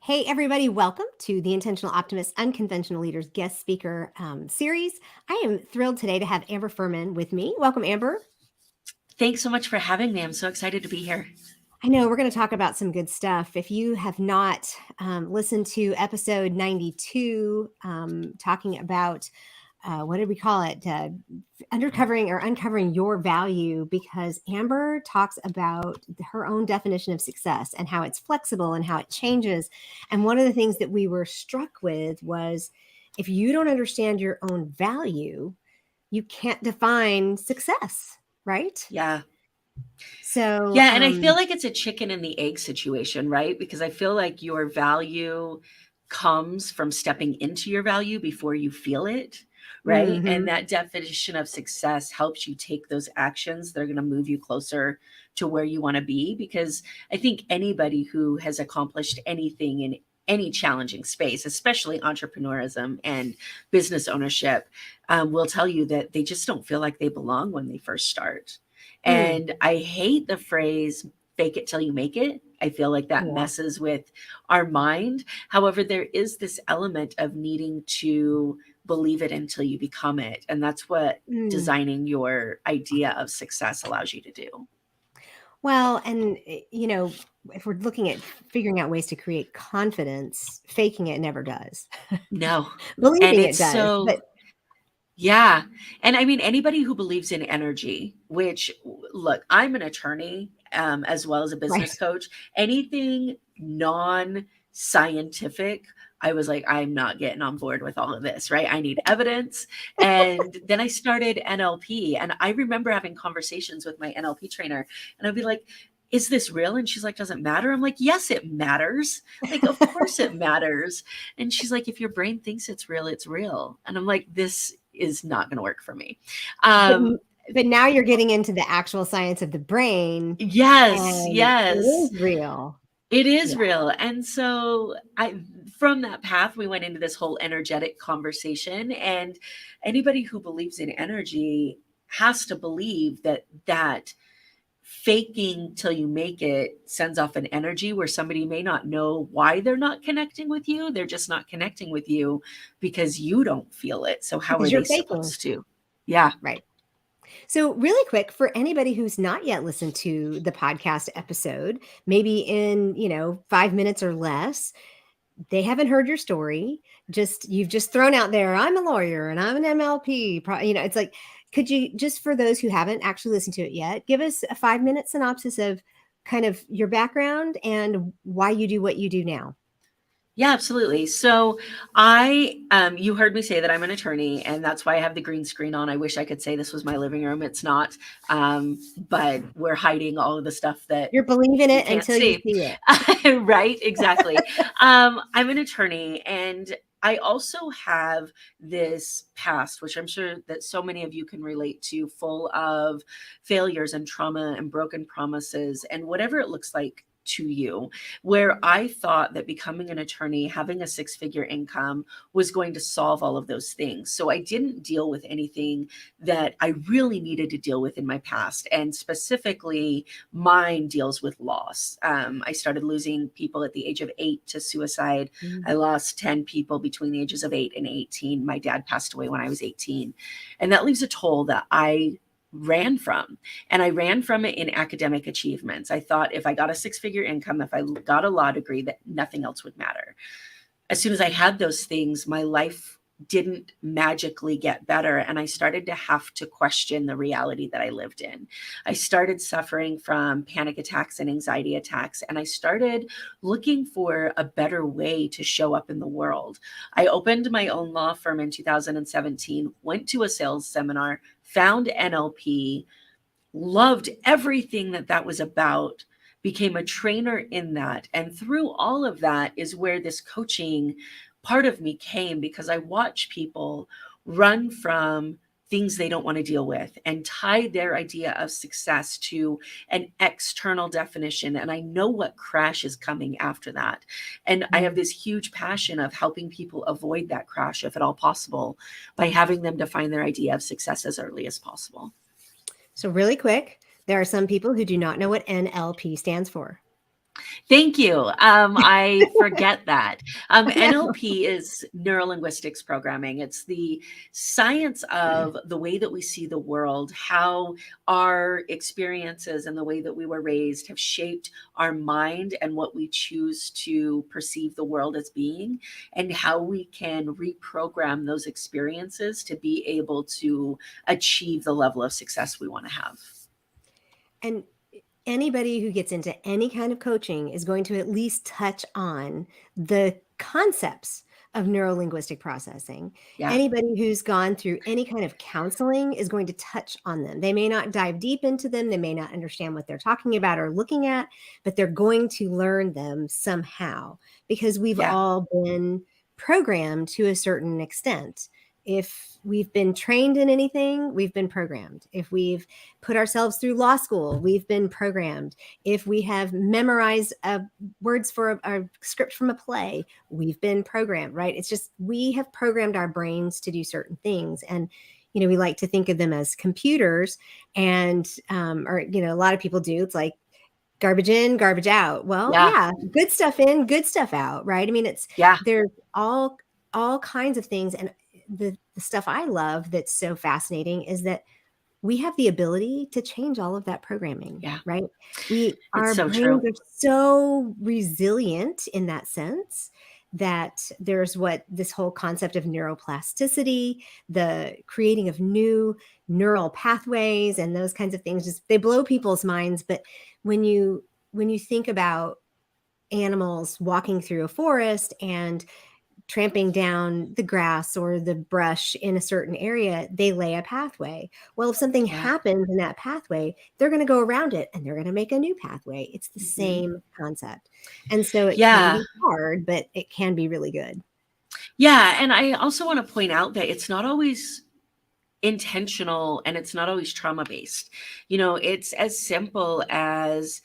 Hey, everybody, welcome to the Intentional Optimist Unconventional Leaders guest speaker series. I am thrilled today to have Amber Fuhrman with me. Welcome, Amber. Thanks so much for having me. I'm so excited to be here. I know we're going to talk about some good stuff. If you have not listened to episode 92, talking about what did we call it? Uncovering your value, because Amber talks about her own definition of success and how it's flexible and how it changes. And one of the things that we were struck with was if you don't understand your own value, you can't define success, right? Yeah. So, Yeah. And I feel like it's a chicken and the egg situation, right? Because I feel like your value comes from stepping into your value before you feel it, right? And mhm. that definition of success helps you take those actions that are going to move you closer to where you want to be. Because I think anybody who has accomplished anything in any challenging space, especially entrepreneurism and business ownership, will tell you that they just don't feel like they belong when they first start. Mm, And I hate the phrase fake it till you make it. I feel like that yeah. messes with our mind. However, there is this element of needing to believe it until you become it. And that's what Mm. designing your idea of success allows you to do. Well, and if we're looking at figuring out ways to create confidence, faking it never does. No. And Believing it it's does, but so, yeah. And I mean, anybody who believes in energy, which, look, I'm an attorney as well as a right. business coach, anything non scientific, I was like, I'm not getting on board with all of this, right? I need evidence. And then I started NLP. And I remember having conversations with my NLP trainer, and I'd be like, is this real? And she's like, does it matter? I'm like, yes, it matters. Like, of course it matters. And she's like, if your brain thinks it's real, it's real. And I'm like, this is not going to work for me. But Um, but now you're getting into the actual science of the brain, yes, and it yes, is real. it is Yeah. real. And so from that path, we went into this whole energetic conversation. And anybody who believes in energy has to believe that faking till you make it sends off an energy where somebody may not know why they're not connecting with you. They're just not connecting with you because you don't feel it. So how Because are you're they faking, supposed to? Yeah. right? So, really quick, for anybody who's not yet listened to the podcast episode, maybe in 5 minutes or less, they haven't heard your story. You've just thrown out there, I'm a lawyer and I'm an MLP. It's like, could you, just for those who haven't actually listened to it yet, give us a 5 minute synopsis of kind of your background and why you do what you do now? Yeah, absolutely. So you heard me say that I'm an attorney, and that's why I have the green screen on. I wish I could say this was my living room. It's not, but we're hiding all of the stuff that You're believing you it can't until you see. see it. Right? Exactly. I'm an attorney, and I also have this past, which I'm sure that so many of you can relate to, full of failures and trauma and broken promises and whatever it looks like to you, where I thought that becoming an attorney, having a six-figure income was going to solve all of those things. So I didn't deal with anything that I really needed to deal with in my past. And specifically, mine deals with loss. I started losing people at the age of 8 to suicide. Mm. I lost 10 people between the ages of 8 and 18. My dad passed away when I was 18. And that leaves a toll that I ran from. And I ran from it in academic achievements. I thought if I got a six-figure income, if I got a law degree, that nothing else would matter. As soon as I had those things, my life didn't magically get better. And I started to have to question the reality that I lived in. I started suffering from panic attacks and anxiety attacks. And I started looking for a better way to show up in the world. I opened my own law firm in 2017, went to a sales seminar, found NLP, loved everything that was about, became a trainer in that. And through all of that is where this coaching part of me came, because I watch people run from things they don't want to deal with and tie their idea of success to an external definition. And I know what crash is coming after that. And I have Mm. this huge passion of helping people avoid that crash, if at all possible, by having them define their idea of success as early as possible. So, really quick, there are some people who do not know what NLP stands for. Thank you. I forget that. I know. NLP is neurolinguistics programming. It's the science of the way that we see the world, how our experiences and the way that we were raised have shaped our mind and what we choose to perceive the world as being, and how we can reprogram those experiences to be able to achieve the level of success we want to have. And anybody who gets into any kind of coaching is going to at least touch on the concepts of neurolinguistic processing. Yeah. Anybody who's gone through any kind of counseling is going to touch on them. They may not dive deep into them, they may not understand what they're talking about or looking at, but they're going to learn them somehow because we've Yeah. all been programmed to a certain extent. If we've been trained in anything, we've been programmed. If we've put ourselves through law school, we've been programmed. If we have memorized words for a script from a play, we've been programmed, right? It's just we have programmed our brains to do certain things. And, we like to think of them as computers and, or, a lot of people do. It's like garbage in, garbage out. Well, Yeah. yeah, good stuff in, good stuff out, right? I mean, Yeah. there's all kinds of things. And the stuff I love that's so fascinating is that we have the ability to change all of that programming, Yeah. right? It's Our so brains true. are so resilient in that sense that there's this whole concept of neuroplasticity, the creating of new neural pathways and those kinds of things. Just they blow people's minds. But when you think about animals walking through a forest and tramping down the grass or the brush in a certain area, they lay a pathway. Well, if something Yeah. happens in that pathway, they're going to go around it and they're going to make a new pathway. It's the Mhm. same concept. And so it can Yeah. be hard, but it can be really good. Yeah. And I also want to point out that it's not always intentional and it's not always trauma based. It's as simple as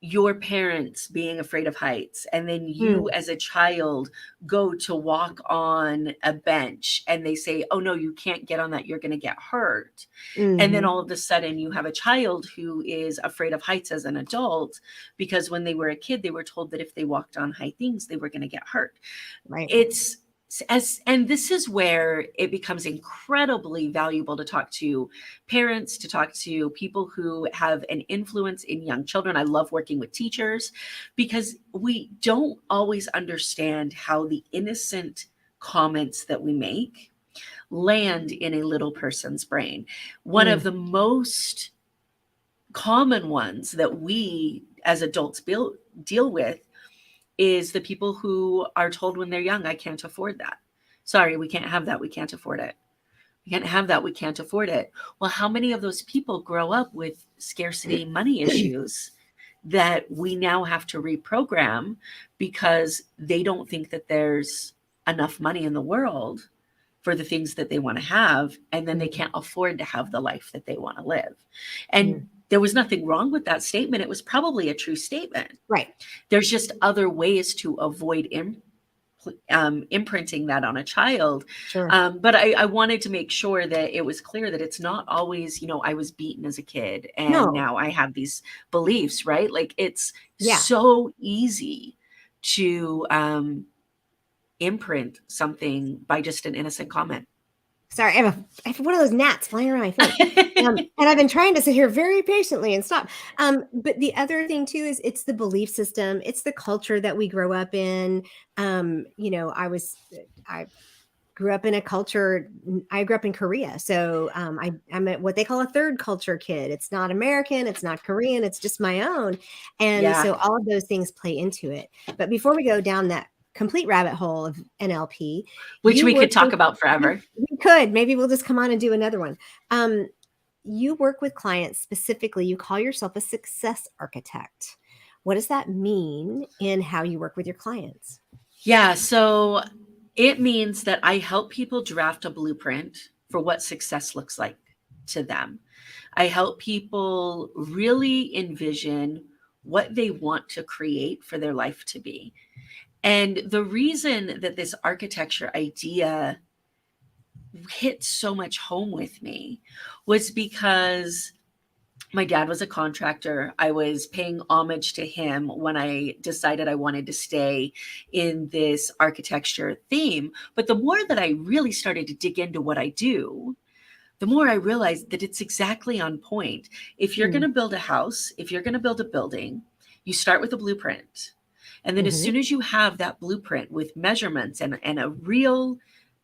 your parents being afraid of heights, and then you Mm, as a child go to walk on a bench and they say, oh no, you can't get on that, you're going to get hurt. And then mhm, all of a sudden you have a child who is afraid of heights as an adult because when they were a kid they were told that if they walked on high things they were going to get hurt. right. It's and this is where it becomes incredibly valuable to talk to parents, to talk to people who have an influence in young children. I love working with teachers because we don't always understand how the innocent comments that we make land in a little person's brain. One of Mm, the most common ones that we as adults deal with is the people who are told when they're young, I can't afford that. Sorry, we can't have that. We can't afford it. We can't have that. We can't afford it. Well, how many of those people grow up with scarcity money issues that we now have to reprogram because they don't think that there's enough money in the world for the things that they want to have, and then they mm, can't afford to have the life that they want to live. And mm. there was nothing wrong with that statement. It was probably a true statement. Right. There's just other ways to avoid imprinting that on a child. Sure. But I wanted to make sure that it was clear that it's not always, I was beaten as a kid and No. now I have these beliefs, right? Like it's Yeah. so easy to imprint something by just an innocent comment. Sorry, I have one of those gnats flying around my face. And I've been trying to sit here very patiently and stop. But the other thing too is it's the belief system, it's the culture that we grow up in. I grew up in a culture. I grew up in Korea, so I'm what they call a third culture kid. It's not American, it's not Korean, it's just my own. And Yeah, so all of those things play into it. But before we go down that complete rabbit hole of NLP, which you we work could talk with about forever. we could. Maybe we'll just come on and do another one. Um, you work with clients specifically. You call yourself a success architect. What does that mean in how you work with your clients? Yeah, so it means that I help people draft a blueprint for what success looks like to them. I help people really envision what they want to create for their life to be. And the reason that this architecture idea hit so much home with me was because My dad was a contractor. I was paying homage to him when I decided I wanted to stay in this architecture theme. But the more that I really started to dig into what I do, the more I realized that it's exactly on point. If you're going Mm, to build a house, if you're going to build a building, you start with a blueprint. And then as mhm, soon as you have that blueprint with measurements and a real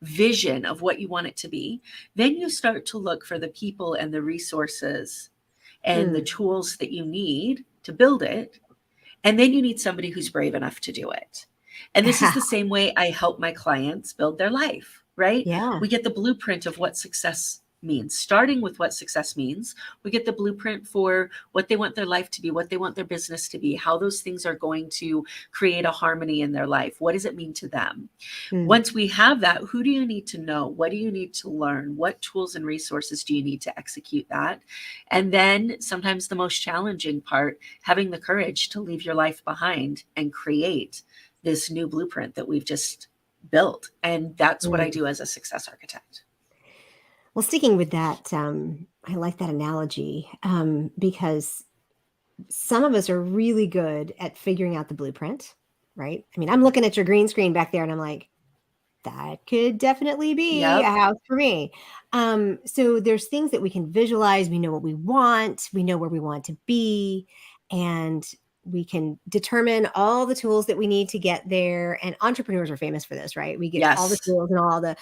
vision of what you want it to be, then you start to look for the people and the resources and the mm. tools that you need to build it. And then you need somebody who's brave enough to do it. And this is the same way I help my clients build their life, right? Yeah. We get the blueprint of what success means, starting with what success means. We get the blueprint for what they want their life to be, what they want their business to be, how those things are going to create a harmony in their life. What does it mean to them? Mm, Once we have that, who do you need to know? What do you need to learn? What tools and resources do you need to execute that? And then sometimes the most challenging part, having the courage to leave your life behind and create this new blueprint that we've just built. And that's what I mm. do as a success architect. Well, sticking with that, I like that analogy, because some of us are really good at figuring out the blueprint, right? I mean, I'm looking at your green screen back there and I'm like, that could definitely be a Yep. house for me. So there's things that we can visualize. We know what we want. We know where we want to be, and we can determine all the tools that we need to get there. And entrepreneurs are famous for this, right? We get all the Yes. tools and all the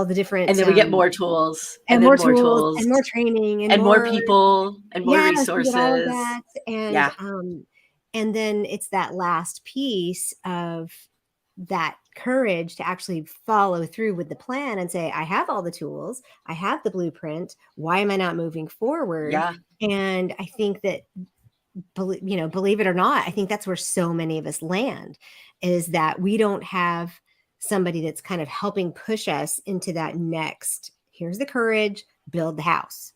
And different then we get more tools and and then more more tools tools and more training and and more more. people and more Yes, we get all of resources. that, Yeah. and then it's that last piece of that courage to actually follow through with the plan and say, "I have all the tools, I have the blueprint, why am I not moving forward?" Yeah. And I think that, believe it or not, I think that's where so many of us land, is that we don't have somebody that's kind of helping push us into that next, "Here's the courage, build the house."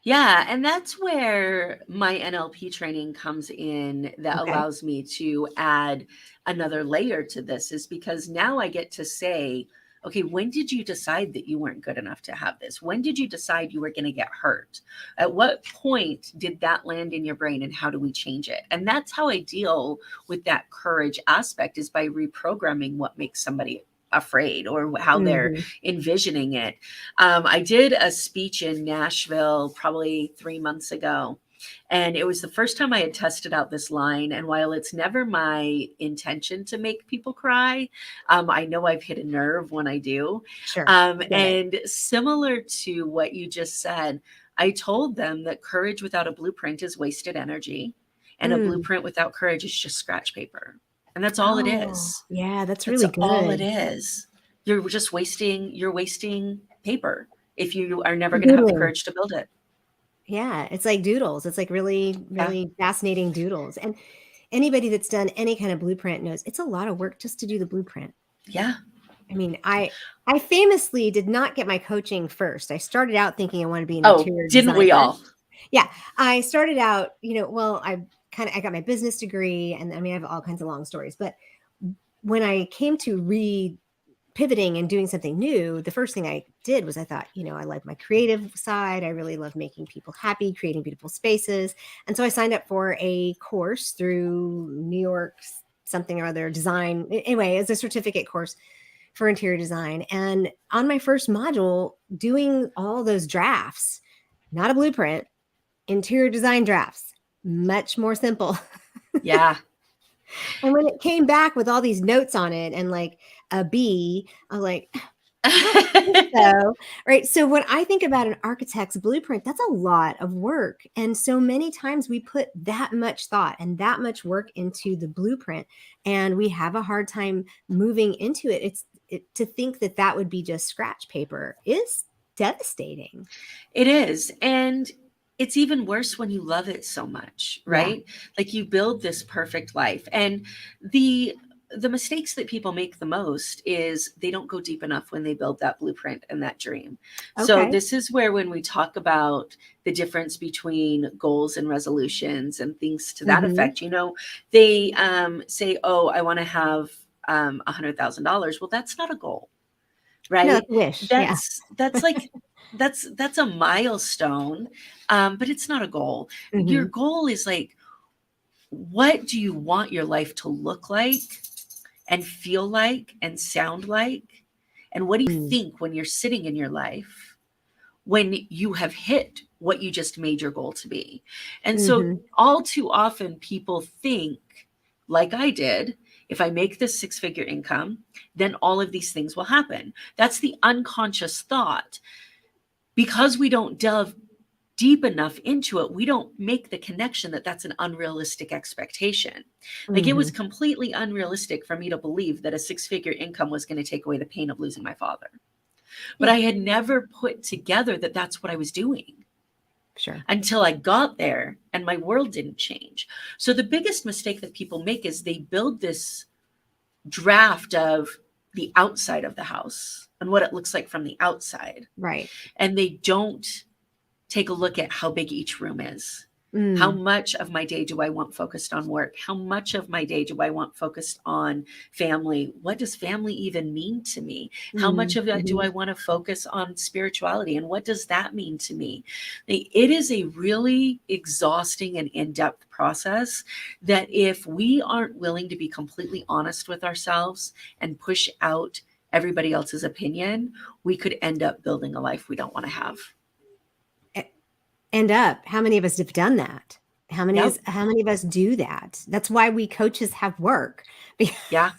Yeah, and that's where my NLP training comes in that Okay. allows me to add another layer to this is because now I get to say, okay, when did you decide that you weren't good enough to have this? When did you decide you were going to get hurt? At what point did that land in your brain and how do we change it? And that's how I deal with that courage aspect is by reprogramming what makes somebody afraid or how they're Mhm. envisioning it. I did a speech in Nashville probably 3 months ago. And it was the first time I had tested out this line. And while it's never my intention to make people cry, I know I've hit a nerve when I do. Sure. Get it. And similar to what you just said, I told them that courage without a blueprint is wasted energy, and a Mm. blueprint without courage is just scratch paper. And that's all it Oh, is. yeah, that's That's really all it good. is. You're wasting paper if you are never gonna have the Doodling. courage to build it. Yeah, it's like doodles. It's like really, Yeah. really fascinating doodles. And anybody that's done any kind of blueprint knows it's a lot of work just to do the blueprint. Yeah. I mean, I famously did not get my coaching first. I started out thinking I wanted to be an Oh, interior didn't we designer. all? Yeah, I started out, well, I got my business degree, and I mean, I have all kinds of long stories, but when I came to read pivoting and doing something new, the first thing I did was I thought, I like my creative side. I really love making people happy, creating beautiful spaces. And so I signed up for a course through New York something or other design. Anyway, it's a certificate course for interior design. And on my first module, doing all those drafts, not a blueprint, interior design drafts, much more simple. Yeah. And when it came back with all these notes on it and like a B, I was like, I don't think so. Right. So when I think about an architect's blueprint, that's a lot of work. And so many times we put that much thought and that much work into the blueprint, and we have a hard time moving into it. To think that that would be just scratch paper is devastating. It is, and it's even worse when you love it so much, Yeah. right? Like, you build this perfect life, and the mistakes that people make the most is they don't go deep enough when they build that blueprint and that dream. So Okay. this is where when we talk about the difference between goals and resolutions and things to that Hmm. effect, they say, "Oh, I want to have $100,000." Well, that's not a goal, No, right? it's a wish. Yeah. That's like that's a milestone, but it's not a goal. Your Hmm. goal is like, what do you want your life to look like and feel like and sound like? And what do you think when you're sitting in your life when you have hit what you just made your goal to be? And so Hmm. all too often people think, like I did, if I make this six-figure income, then all of these things will happen. That's the unconscious thought. Because we don't delve deep enough into it, we don't make the connection that that's an unrealistic expectation. Like, it was Hmm. completely unrealistic for me to believe that a six-figure income was going to take away the pain of losing my father. But Yeah, I had never put together that that's what I was doing sure. until I got there and my world didn't change. So the biggest mistake that people make is they build this draft of the outside of the house and what it looks like from the outside. Right. And they don't take a look at how big each room is. How Mm. much of my day do I want focused on work? How much of my day do I want focused on family? What does family even mean to me? How much Mm. of it do Hmm. I want to focus on spirituality? And what does that mean to me? It is a really exhausting and in-depth process that if we aren't willing to be completely honest with ourselves and push out everybody else's opinion, we could end up building a life we don't want to have. End up, how many of us have done that? Yep. How many of us do that? That's why we coaches have work, because Yeah.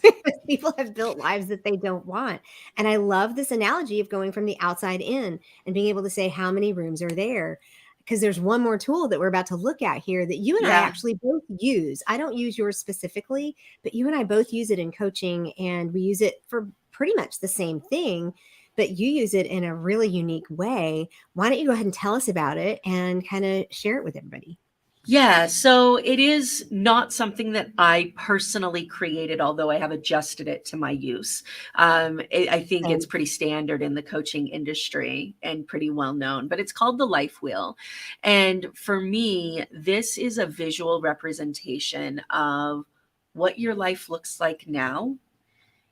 people have built lives that they don't want. And I love this analogy of going from the outside in and being able to say how many rooms are there, because there's one more tool that we're about to look at here that you and I Yeah. actually both use. I don't use yours specifically, but you and I both use it in coaching, and we use it for pretty much the same thing, but you use it in a really unique way. Why don't you go ahead and tell us about it and kind of share it with everybody? Yeah. So it is not something that I personally created, although I have adjusted it to my use. I think it's Same. pretty standard in the coaching industry and pretty well known, but it's called the life wheel. And for me, this is a visual representation of what your life looks like now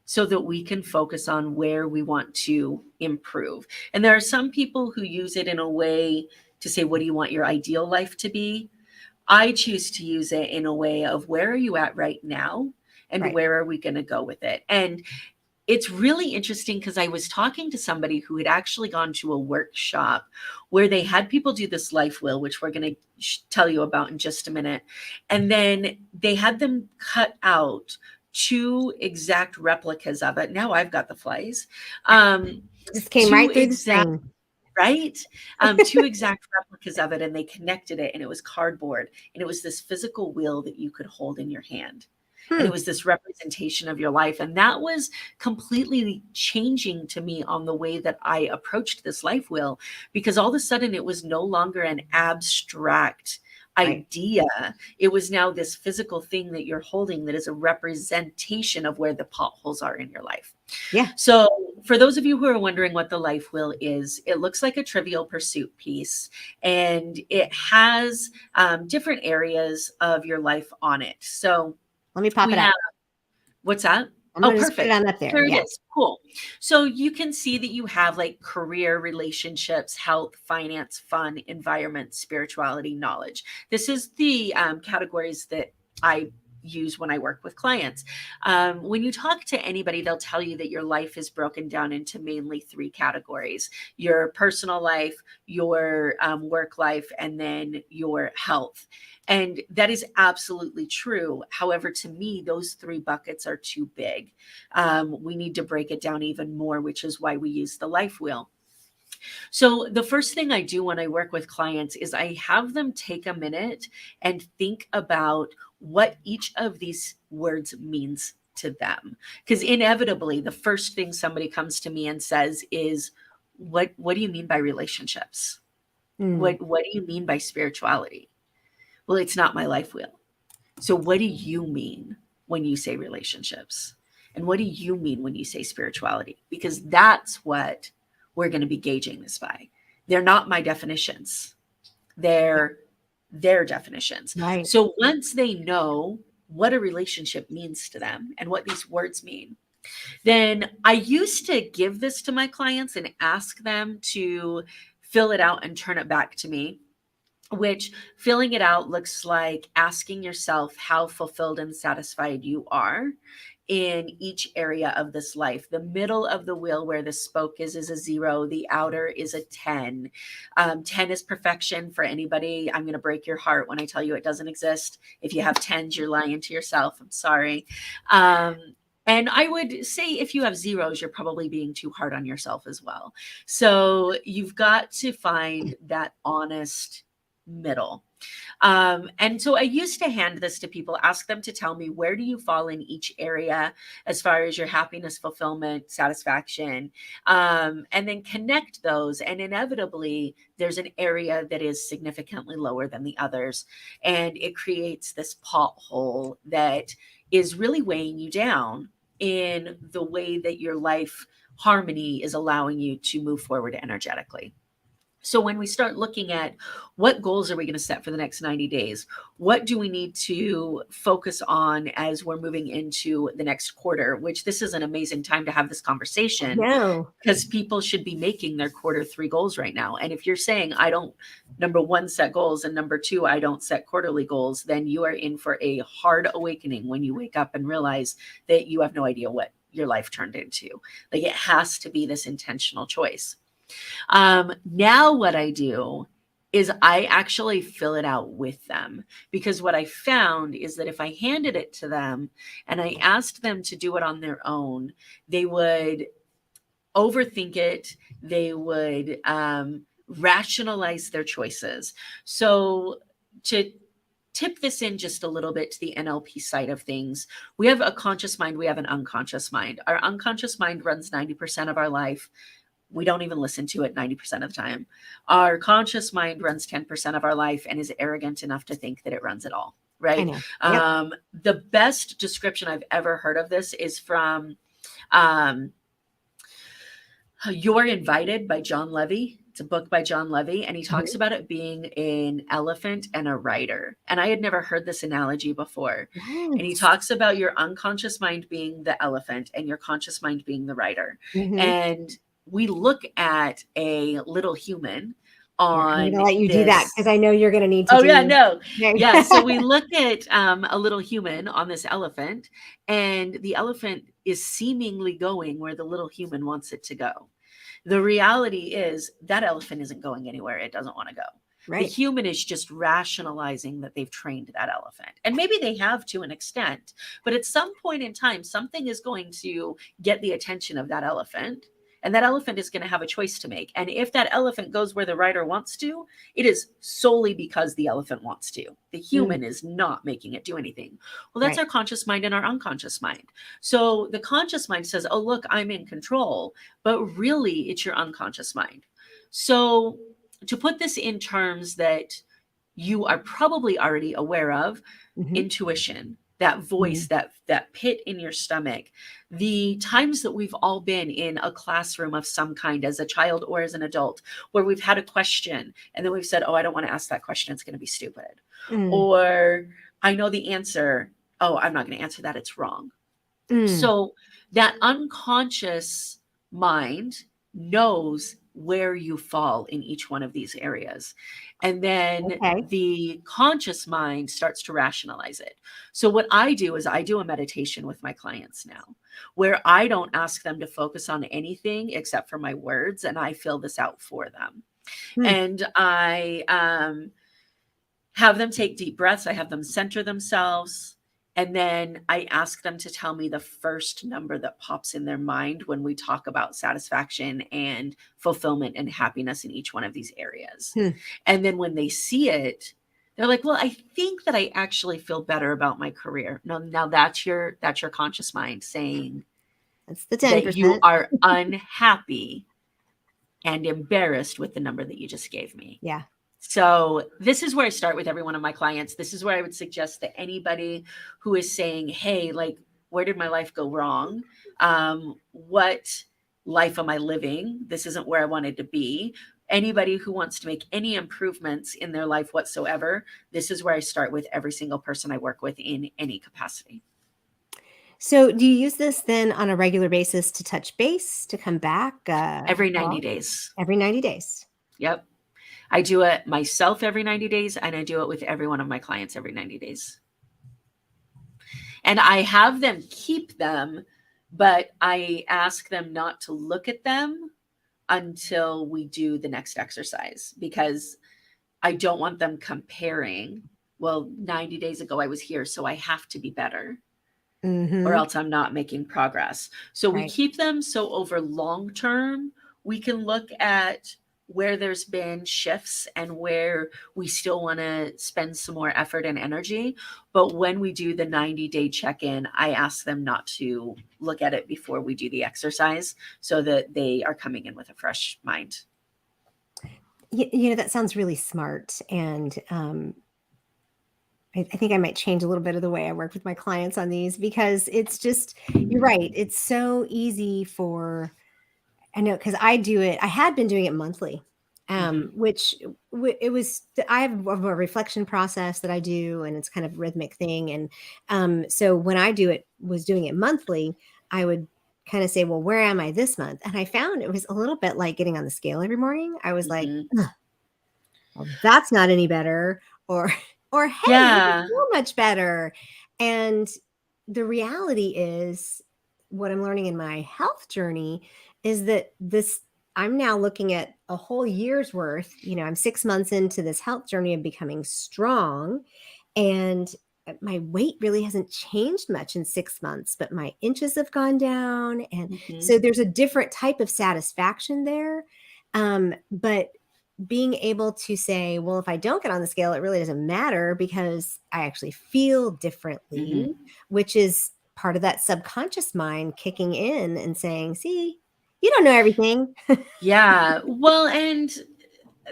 so that we can focus on where we want to improve. And there are some people who use it in a way to say, what do you want your ideal life to be? I choose to use it in a way of, where are you at right now? And Right. where are we going to go with it? And it's really interesting because I was talking to somebody who had actually gone to a workshop where they had people do this life wheel, which we're going to tell you about in just a minute. And then they had them cut out two exact replicas of it. Now I've got the flies. Um, Just came two right through the exact screen. right? Two exact replicas of it, and they connected it, and it was cardboard, and it was this physical wheel that you could hold in your hand. And it Hmm. was this representation of your life. And that was completely changing to me on the way that I approached this life wheel, because all of a sudden it was no longer an abstract Right. idea. It was now this physical thing that you're holding that is a representation of where the potholes are in your life. Yeah. So, for those of you who are wondering what the life wheel is, it looks like a Trivial Pursuit piece, and it has different areas of your life on it. So, Let me pop we it up. have what's that? I'm Oh, going to just put it perfect. on up there. Here it Yeah. is. Cool. So you can see that you have like career, relationships, health, finance, fun, environment, spirituality, knowledge. This is the categories that I use when I work with clients. When you talk to anybody, they'll tell you that your life is broken down into mainly three categories: your personal life, your work life, and then your health. And that is absolutely true. However, to me, those three buckets are too big. We need to break it down even more, which is why we use the life wheel. So, the first thing I do when I work with clients is I have them take a minute and think about what each of these words means to them. Because inevitably, the first thing somebody comes to me and says is, what do you mean by relationships? Mm. What do you mean by spirituality? Well, it's not my life wheel. So, what do you mean when you say relationships? And what do you mean when you say spirituality? Because that's what we're going to be gauging this by. They're not my definitions, Yeah. they're their definitions. Right. So, once they know what a relationship means to them and what these words mean, Then I used to give this to my clients and ask them to fill it out and turn it back to me, which filling it out looks like asking yourself how fulfilled and satisfied you are in each area of this life. The middle of the wheel where the spoke is a 0. The outer is a 10. 10 is perfection for anybody. I'm going to break your heart when I tell you it doesn't exist. If you have 10s, you're lying to yourself. I'm sorry. And I would say if you have 0s, you're probably being too hard on yourself as well. So you've got to find that honest middle. And so I used to hand this to people, ask them to tell me, where do you fall in each area as far as your happiness, fulfillment, satisfaction, and then connect those. And inevitably, there's an area that is significantly lower than the others. And it creates this pothole that is really weighing you down in the way that your life harmony is allowing you to move forward energetically. So when we start looking at what goals are we going to set for the next 90 days, what do we need to focus on as we're moving into the next quarter, which this is an amazing time to have this conversation No. because people should be making their quarter 3 goals right now. And if you're saying, I don't, number 1, set goals, and number 2, I don't set quarterly goals, then you are in for a hard awakening when you wake up and realize that you have no idea what your life turned into. Like, it has to be this intentional choice. Now what I do is I actually fill it out with them, because what I found is that if I handed it to them and I asked them to do it on their own, they would overthink it. They would rationalize their choices. So to tip this in just a little bit to the NLP side of things, we have a conscious mind, we have an unconscious mind. Our unconscious mind runs 90% of our life. We don't even listen to it 90% of the time. Our conscious mind runs 10% of our life and is arrogant enough to think that it runs it all, I right? know. Yep. The best description I've ever heard of this is from um, You're Invited by John Levy. It's a book by John Levy, and he talks Mhm. about it being an elephant and a rider. And I had never heard this analogy before. And he Yes. talks about your unconscious mind being the elephant and your conscious mind being the rider. Mhm. And we look at a little human Here, I'm on gonna let you do that this. because I know you're gonna need to Oh, yeah, do. no. Okay. Yeah. So we look at a little human on this elephant, and the elephant is seemingly going where the little human wants it to go. The reality is that elephant isn't going anywhere it doesn't want to go. The Right. human is just rationalizing that they've trained that elephant. And maybe they have to an extent, but at some point in time, something is going to get the attention of that elephant. And that elephant is going to have a choice to make. And if that elephant goes where the rider wants to, it is solely because the elephant wants to. The Mm, human is not making it do anything. Well, that's right. our conscious mind and our unconscious mind. So the conscious mind says, oh, look, I'm in control. But really, it's your unconscious mind. So to put this in terms that you are probably already aware of, Mhm. intuition, that voice, Mhm. that pit in your stomach, the times that we've all been in a classroom of some kind as a child or as an adult, where we've had a question and then we've said, oh, I don't want to ask that question, it's going to be stupid. Mm, Or I know the answer, oh, I'm not going to answer that, it's wrong. mm. So that unconscious mind knows where you fall in each one of these areas. And then Okay. the conscious mind starts to rationalize it. So what I do is I do a meditation with my clients now, where I don't ask them to focus on anything except for my words, and I fill this out for them. Hmm. And I have them take deep breaths. I have them center themselves. And then I ask them to tell me the first number that pops in their mind when we talk about satisfaction and fulfillment and happiness in each one of these areas. Hmm. And then when they see it, they're like, well, I think that I actually feel better about my career. Now that's your conscious mind saying That's the that you 10%. are unhappy and embarrassed with the number that you just gave me. Yeah. So this is where I start with every one of my clients. This is where I would suggest that anybody who is saying, hey, like, where did my life go wrong? What life am I living? This isn't where I wanted to be. Anybody who wants to make any improvements in their life whatsoever, this is where I start with every single person I work with in any capacity. So do you use this then on a regular basis to touch base, to come back? Every At 90 all? days. Every 90 days. Yep. I do it myself every 90 days, and I do it with every one of my clients every 90 days. And I have them keep them, but I ask them not to look at them until we do the next exercise, because I don't want them comparing. Well, 90 days ago I was here, so I have to be better, or Mm-hmm. else I'm not making progress. So we Right. keep them so over long term, we can look at where there's been shifts and where we still want to spend some more effort and energy. But when we do the 90-day check-in, I ask them not to look at it before we do the exercise, so that they are coming in with a fresh mind. That sounds really smart. And I think I might change a little bit of the way I work with my clients on these, because it's just, you're right. It's so easy for, I know, because I do it. I had been doing it monthly, Hmm. which it was. I have a reflection process that I do, and it's kind of rhythmic thing. And so when I was doing it monthly, I would kind of say, well, where am I this month? And I found it was a little bit like getting on the scale every morning. I was like, Hmm. well, that's not any better, or or hey, this is Yeah. so much better. And the reality is, what I'm learning in my health journey is that this, I'm now looking at a whole year's worth. I'm 6 months into this health journey of becoming strong, and my weight really hasn't changed much in 6 months, but my inches have gone down. And Hmm. so there's a different type of satisfaction there. But being able to say, well, if I don't get on the scale, it really doesn't matter, because I actually feel differently, Hmm. which is part of that subconscious mind kicking in and saying, see, you don't know everything. Yeah. Well, and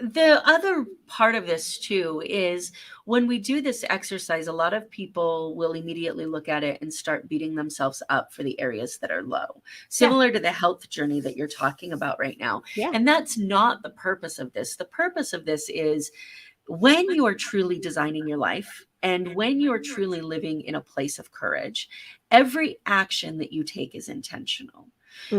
the other part of this too is, when we do this exercise, a lot of people will immediately look at it and start beating themselves up for the areas that are low, Yeah. similar to the health journey that you're talking about right now. Yeah. And that's not the purpose of this. The purpose of this is, when you are truly designing your life and when you're truly living in a place of courage, every action that you take is intentional.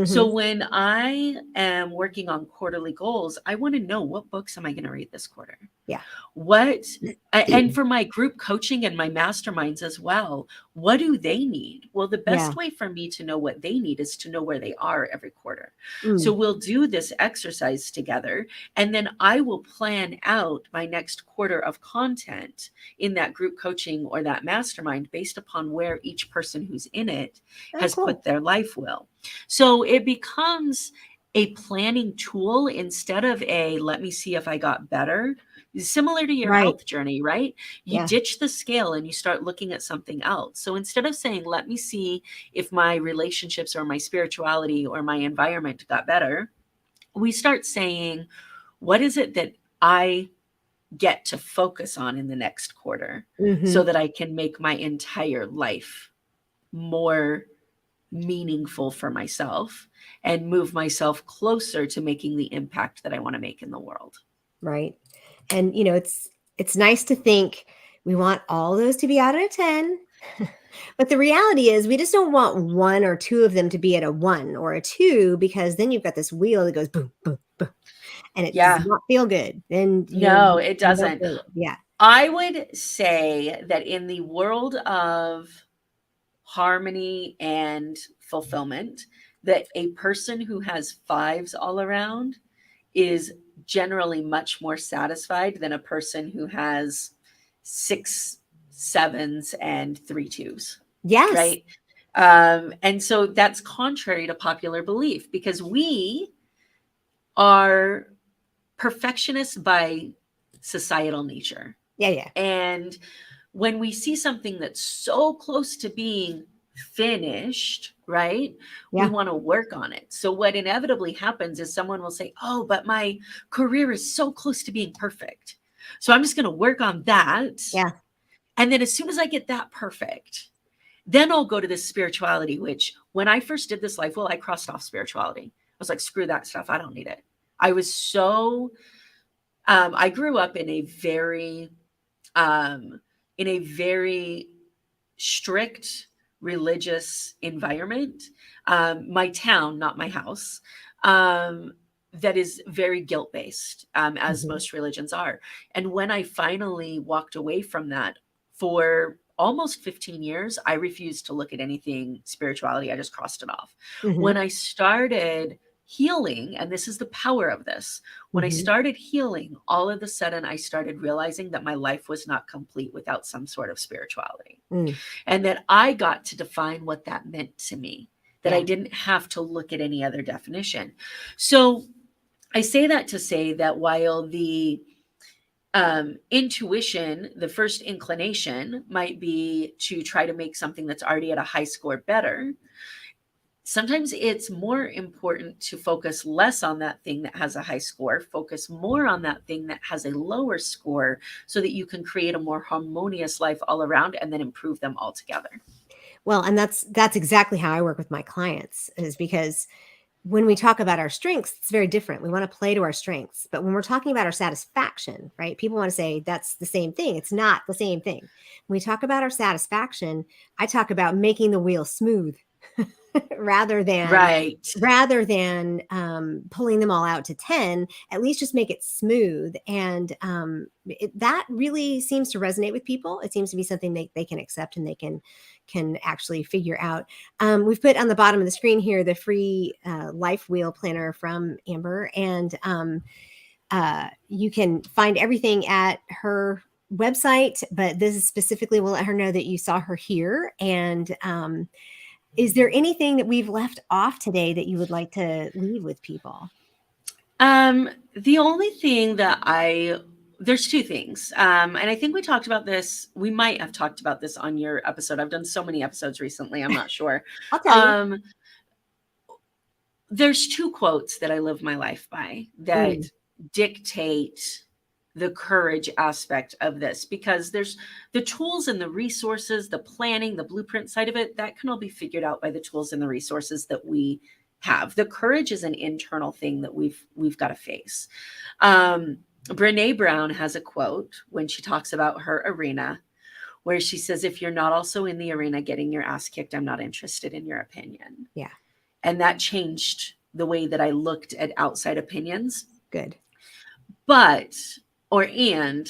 So Hmm. when I am working on quarterly goals, I want to know, what books am I going to read this quarter? Yeah. What, and for my group coaching and my masterminds as well, what do they need? Well, the Yeah. best way for me to know what they need is to know where they are every quarter. So Mm. we'll do this exercise together, and then I will plan out my next quarter of content in that group coaching or that mastermind based upon where each person who's in it Oh, has put cool. their life will. So it becomes a planning tool instead of a, let me see if I got better. Similar to your Right. health journey, right? You Yeah. ditch the scale and you start looking at something else. So instead of saying, let me see if my relationships or my spirituality or my environment got better, we start saying, what is it that I get to focus on in the next quarter, so Hmm. that I can make my entire life more meaningful for myself and move myself closer to making the impact that I want to make in the world. Right. And it's nice to think we want all those to be out of a 10. But the reality is, we just don't want one or two of them to be at a 1 or a 2, because then you've got this wheel that goes boom, boom, boom, and it does Yeah, not feel good. Then no, it you don't doesn't. feel it. Yeah. I would say that in the world of harmony and fulfillment, that a person who has fives all around is generally much more satisfied than a person who has six sevens and three twos, Yes. right? And so that's contrary to popular belief, because we are perfectionists by societal nature. Yeah, yeah. And when we see something that's so close to being finished, right, we Yeah. want to work on it. So what inevitably happens is, someone will say, oh, but my career is so close to being perfect, so I'm just going to work on that. Yeah. And then as soon as I get that perfect, then I'll go to this spirituality, which, when I first did this life, well, I crossed off spirituality. I was like, screw that stuff, I don't need it. I was so I grew up um in a very strict religious environment, my town, not my house, that is very guilt-based, as Mhm. most religions are. And when I finally walked away from that for almost 15 years, I refused to look at anything spirituality. I just crossed it off. When Mhm. I started healing, and this is the power of this, when I Mhm. started healing, all of a sudden I started realizing that my life was not complete without some sort of spirituality, Mm. and that I got to define what that meant to me, that I Yeah. didn't have to look at any other definition. So I say that to say that while the intuition, the first inclination might be to try to make something that's already at a high score better, sometimes it's more important to focus less on that thing that has a high score, focus more on that thing that has a lower score so that you can create a more harmonious life all around and then improve them all together. Well, and that's exactly how I work with my clients is because when we talk about our strengths, it's very different. We want to play to our strengths. But when we're talking about our satisfaction, right? People want to say that's the same thing. It's not the same thing. When we talk about our satisfaction, I talk about making the wheel smooth rather than Right. pulling them all out to 10. At least just make it smooth. And that really seems to resonate with people. It seems to be something they can accept and they can actually figure out. We've put on the bottom of the screen here the free life wheel planner from Amber, and you can find everything at her website. But this is specifically will let her know that you saw her here. And is there anything that we've left off today that you would like to leave with people? The only thing that there's two things. And I think we talked about this. We might have talked about this on your episode. I've done so many episodes recently. I'm not sure. I'll tell you. Um, there's two quotes that I live my life by that Mm, dictate the courage aspect of this, because there's the tools and the resources, the planning, the blueprint side of it, that can all be figured out by the tools and the resources that we have. The courage is an internal thing that we've got to face. Brene Brown has a quote when she talks about her arena where she says, if you're not also in the arena getting your ass kicked, I'm not interested in your opinion. yeah, And that changed the way that I looked at outside opinions. good. But, and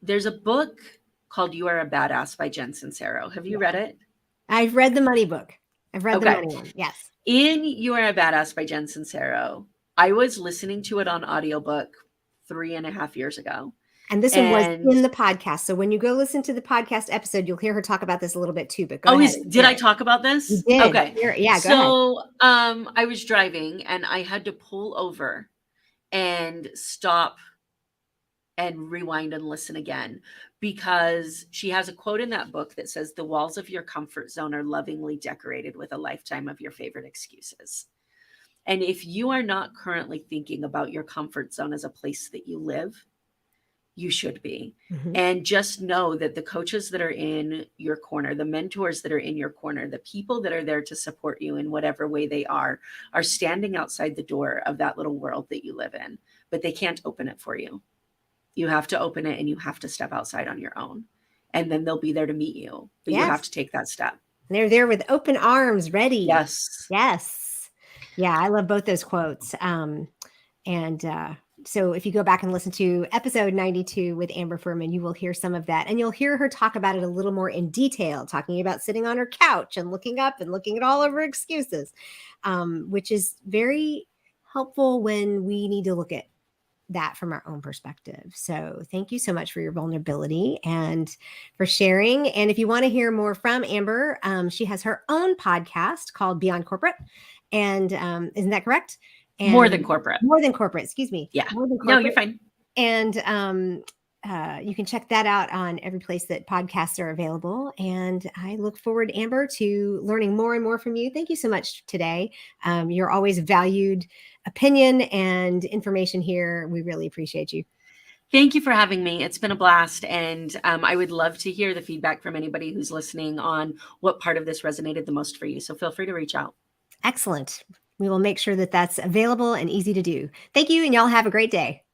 there's a book called You Are a Badass by Jen Sincero. Have you read Yeah. it? I've read the money book. I've read the Okay. money one. Yes. In You Are a Badass by Jen Sincero, I was listening to it on audiobook 3.5 years ago. And this one was And in the podcast. So when you go listen to the podcast episode, you'll hear her talk about this a little bit too. But go ahead and did share I it. talk about You this? did. Okay. Yeah, go ahead. So I was driving and I had to pull over and stop and rewind and listen again, because she has a quote in that book that says, the walls of your comfort zone are lovingly decorated with a lifetime of your favorite excuses. And if you are not currently thinking about your comfort zone as a place that you live, you should be. Mhm. And just know that the coaches that are in your corner, the mentors that are in your corner, the people that are there to support you in whatever way they are standing outside the door of that little world that you live in, but they can't open it for you. You have to open it and you have to step outside on your own. And then they'll be there to meet you, but you have Yes. to take that step. They're there with open arms, ready. Yes. Yes. Yeah, I love both those quotes. So if you go back and listen to episode 92 with Amber Fuhriman, you will hear some of that. And you'll hear her talk about it a little more in detail, talking about sitting on her couch and looking up and looking at all of her excuses, which is very helpful when we need to look at that from our own perspective. So thank you so much for your vulnerability and for sharing. And if you want to hear more from Amber, she has her own podcast called Beyond Corporate. And isn't that correct? And More than corporate. More than corporate, excuse me. Yeah. More than No, corporate. you're fine. And you can check that out on every place that podcasts are available. And I look forward, Amber, to learning more and more from you. Thank you so much today. You're always valued opinion and information here. We really appreciate you. Thank you for having me. It's been a blast. And I would love to hear the feedback from anybody who's listening on what part of this resonated the most for you. So feel free to reach out. Excellent. We will make sure that that's available and easy to do. Thank you, and y'all have a great day.